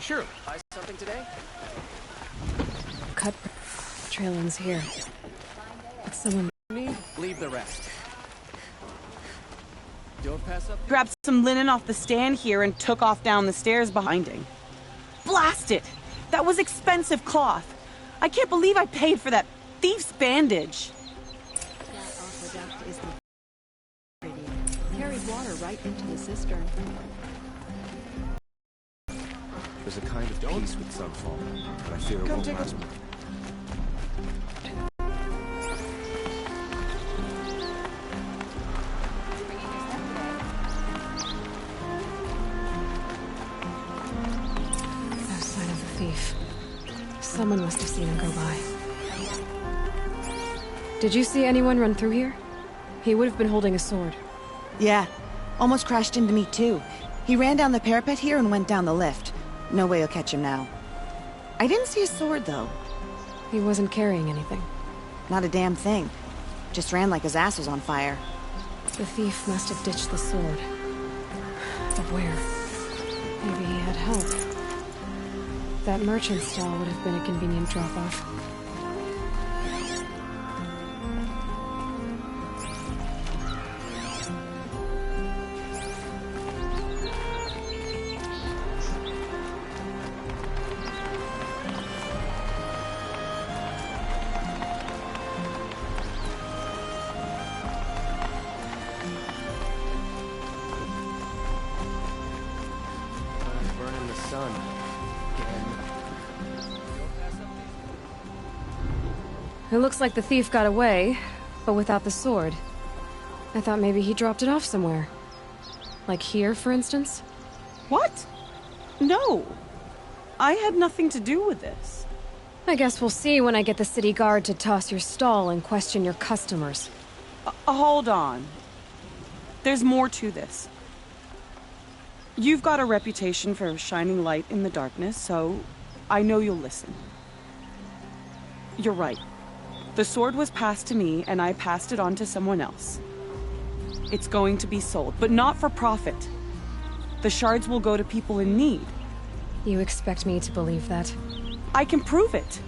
Surely. Buy something today? Cut trail ends here. It's someone. Leave the rest. Don't pass up. Grabbed some linen off the stand here and took off down the stairs behind him. Blast it! That was expensive cloth. I can't believe I paid for that thief's bandage. That aqueduct is the carries water right into the cistern. There's a kind of peace with Sunfall, but I fear it won't last. No sign of the thief. Someone must have seen him go by. Did you see anyone run through here? He would have been holding a sword. Yeah. Almost crashed into me, too. He ran down the parapet here and went down the lift. No way you'll catch him now. I didn't see a sword, though. He wasn't carrying anything. Not a damn thing. Just ran like his ass was on fire. The thief must have ditched the sword. But where? Maybe he had help. That merchant stall would have been a convenient drop-off. Burning the sun. Again. It looks like the thief got away, but without the sword. I thought maybe he dropped it off somewhere. Like here, for instance? What? No. I had nothing to do with this. I guess we'll see when I get the city guard to toss your stall and question your customers. Hold on. There's more to this. You've got a reputation for shining light in the darkness, so I know you'll listen. You're right. The sword was passed to me, and I passed it on to someone else. It's going to be sold, but not for profit. The shards will go to people in need. You expect me to believe that? I can prove it.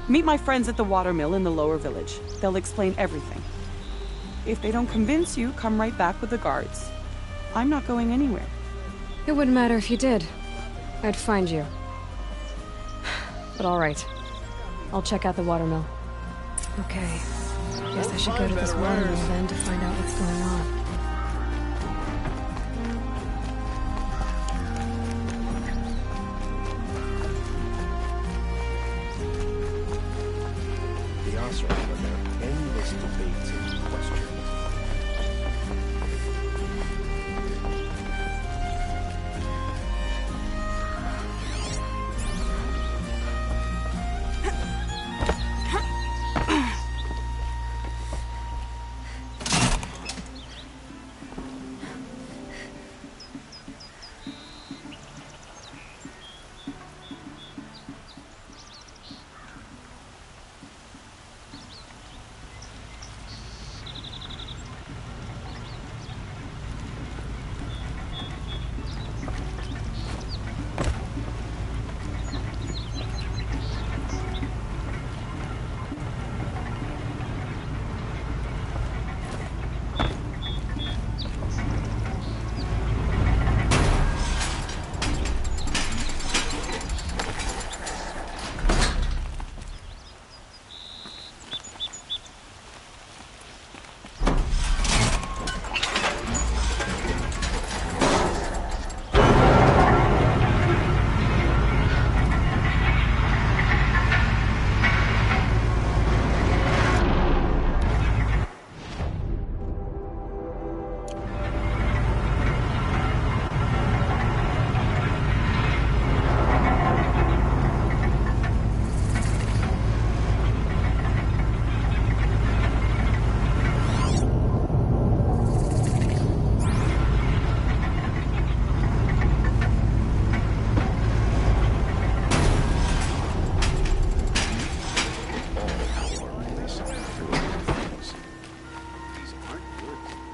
Meet my friends at the watermill in the lower village. They'll explain everything. If they don't convince you, come right back with the guards. I'm not going anywhere. It wouldn't matter if you did. I'd find you. But all right. I'll check out the watermill. Okay. Guess I should go to this watermill then to find out what's going on. The answer is that there are endless debates and questions.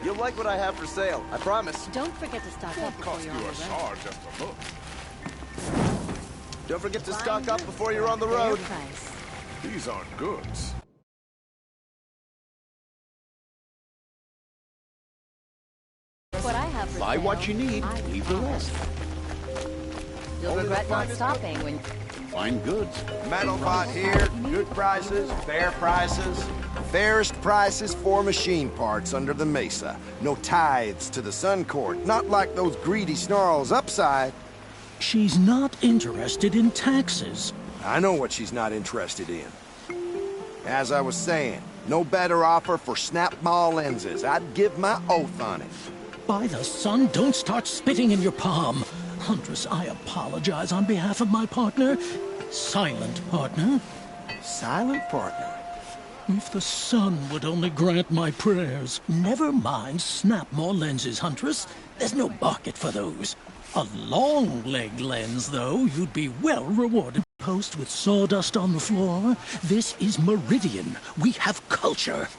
You'll like what I have for sale, I promise. Don't forget to stock up before you're on the road. just a look. Don't forget to stock up before you're on the road. Price. These aren't goods. What I have for Buy sale, what you need, I leave the rest. You'll regret not stopping when Find goods. Metal bot here, good prices, fair prices. Fairest prices for machine parts under the mesa. No tithes to the Sun Court, not like those greedy snarls upside. She's not interested in taxes. I know what she's not interested in. As I was saying, no better offer for snap-maw lenses. I'd give my oath on it. By the sun, don't start spitting in your palm. Huntress, I apologize on behalf of my partner. Silent partner. Silent partner? If the sun would only grant my prayers. Never mind snap-maw lenses, Huntress. There's no market for those. A long-leg lens, though, you'd be well rewarded. Post with sawdust on the floor. This is Meridian. We have culture.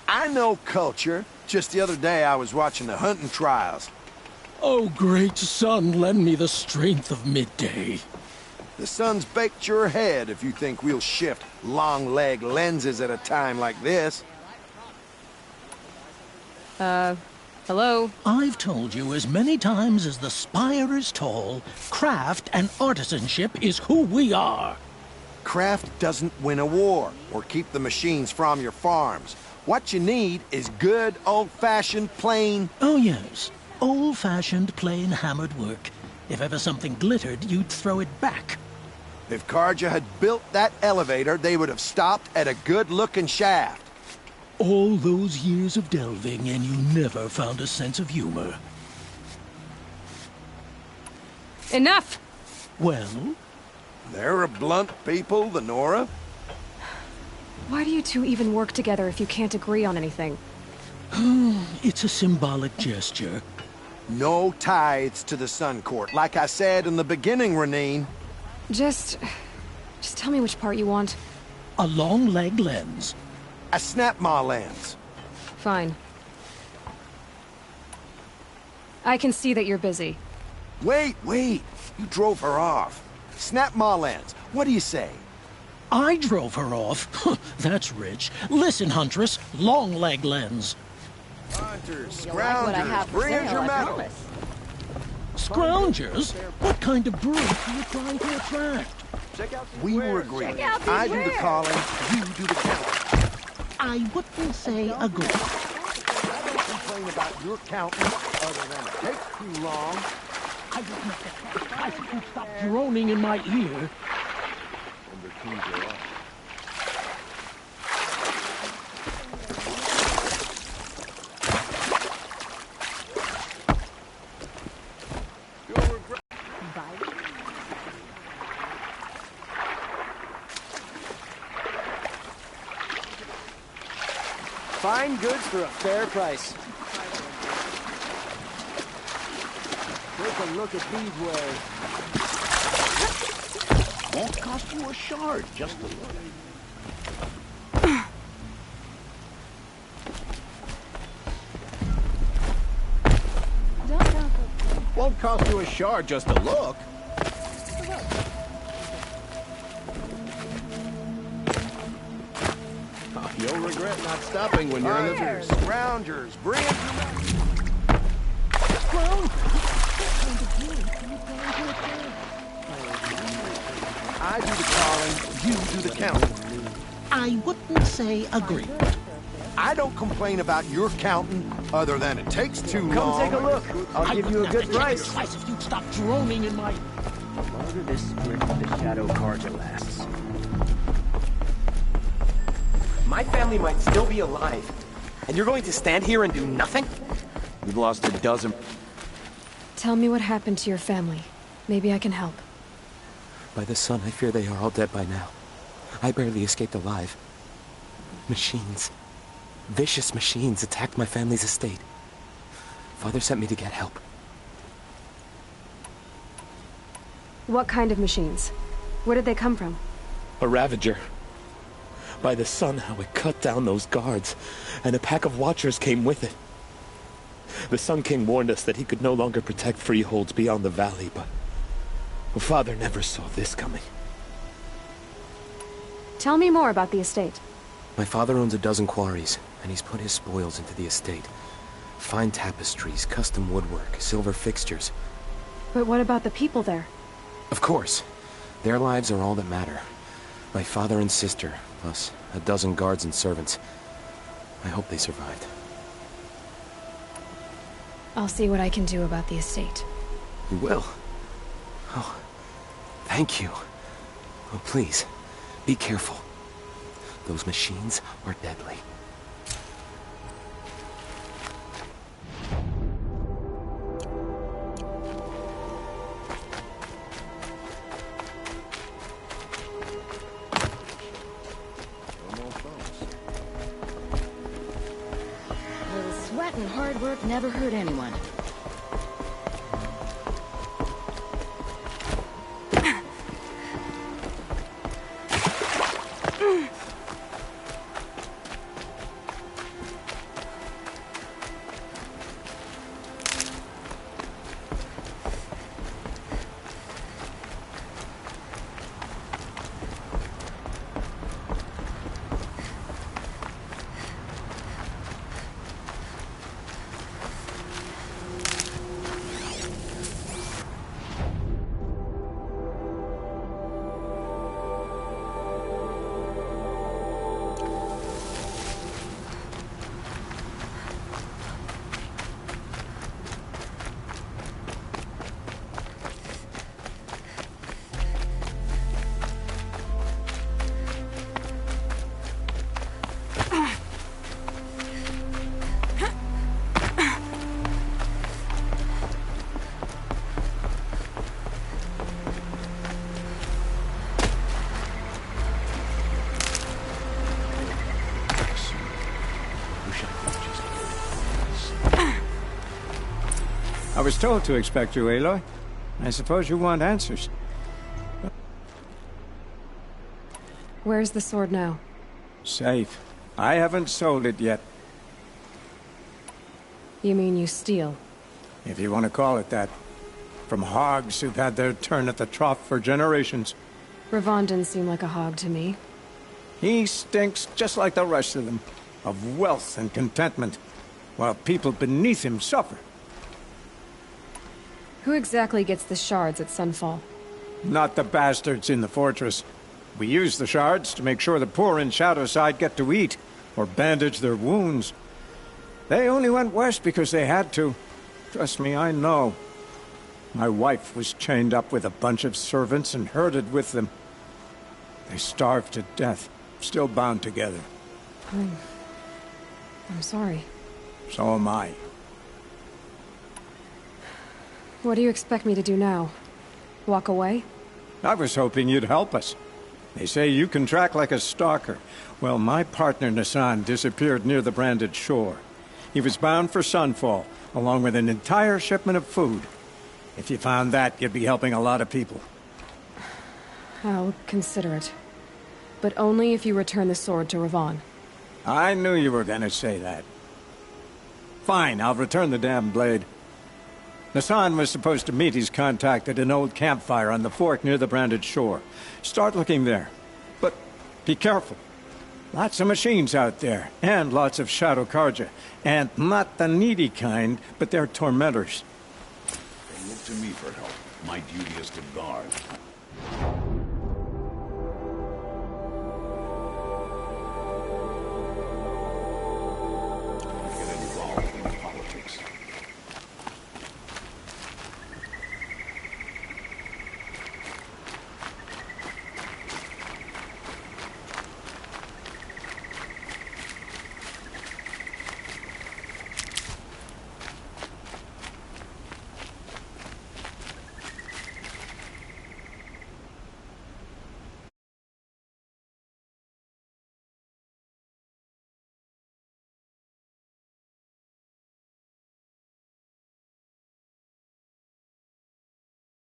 I know culture. Just the other day I was watching the hunting trials. Oh, great sun, lend me the strength of midday. The sun's baked your head if you think we'll shift long-leg lenses at a time like this. Hello? I've told you as many times as the spire is tall, craft and artisanship is who we are. Craft doesn't win a war or keep the machines from your farms. What you need is good, old-fashioned, plain... Oh, yes. Old-fashioned, plain hammered work. If ever something glittered, you'd throw it back. If Karja had built that elevator, they would have stopped at a good-looking shaft. All those years of delving, and you never found a sense of humor. Enough! Well? They're a blunt people, the Nora. Why do you two even work together if you can't agree on anything? It's a symbolic gesture. No tithes to the Sun Court, like I said in the beginning, Renine. Just tell me which part you want. A long-leg lens. A snap-maw lens. Fine. I can see that you're busy. Wait. You drove her off. Snap-maw lens. What do you say? I drove her off? That's rich. Listen, Huntress. Long-leg lens. Hunters, you'll like what I scroungers, have for bring sale, your I metal. promise. Scroungers? What kind of brood are you trying to attract? We were agreeing. Check out these I do the wares. calling, you do the counting. I wouldn't say agree. I don't complain about your counting, other than it takes too long. I just make the bicycle stop droning in my ear. Fine goods for a fair price. Take a look at these wares. Won't cost you a shard just to look. Won't cost you a shard just to look. You'll regret not stopping when you're in the Hunters, scroungers, bring your metal. I do the calling, you do the counting. I wouldn't say agree. I don't complain about your counting, other than it takes too Come long. take a look. I'll give you a good price. Twice if you'd stop droning in my... The longer this sprint of the Shadow Karja lasts. My family might still be alive. And you're going to stand here and do nothing? We've lost a dozen. Tell me what happened to your family. Maybe I can help. By the sun, I fear they are all dead by now. I barely escaped alive. Machines. Vicious machines attacked my family's estate. Father sent me to get help. What kind of machines? Where did they come from? A Ravager. By the sun, how it cut down those guards, and a pack of watchers came with it. The Sun King warned us that he could no longer protect freeholds beyond the valley, but Well, Father never saw this coming. Tell me more about the estate. My father owns a dozen quarries, and he's put his spoils into the estate. Fine tapestries, custom woodwork, silver fixtures. But what about the people there? Of course. Their lives are all that matter. My father and sister, plus a dozen guards and servants. I hope they survived. I'll see what I can do about the estate. You will? Oh, thank you. Oh, please, be careful. Those machines are deadly. Little sweat and hard work never hurt anyone. I was told to expect you, Aloy. I suppose you want answers. Where's the sword now? Safe. I haven't sold it yet, You mean you steal? if you want to call it that. From hogs who've had their turn at the trough for generations. Ravon didn't seem like a hog to me. He stinks just like the rest of them, of wealth and contentment, while people beneath him suffer. Who exactly gets the shards at Sunfall? Not the bastards in the fortress. We use the shards to make sure the poor in Shadowside get to eat, or bandage their wounds. They only went west because they had to. Trust me, I know. My wife was chained up with a bunch of servants and herded with them. They starved to death, still bound together. I'm sorry. So am I. What do you expect me to do now? Walk away? I was hoping you'd help us. They say you can track like a stalker. Well, my partner Nassan disappeared near the branded shore. He was bound for Sunfall, along with an entire shipment of food. If you found that, you'd be helping a lot of people. I'll consider it. But only if you return the sword to Ravon. I knew you were gonna say that. Fine, I'll return the damn blade. Nassan was supposed to meet his contact at an old campfire on the fork near the branded shore. Start looking there. But be careful. Lots of machines out there, and lots of Shadow Karja. And not the needy kind, but they're tormentors. They look to me for help. My duty is to guard.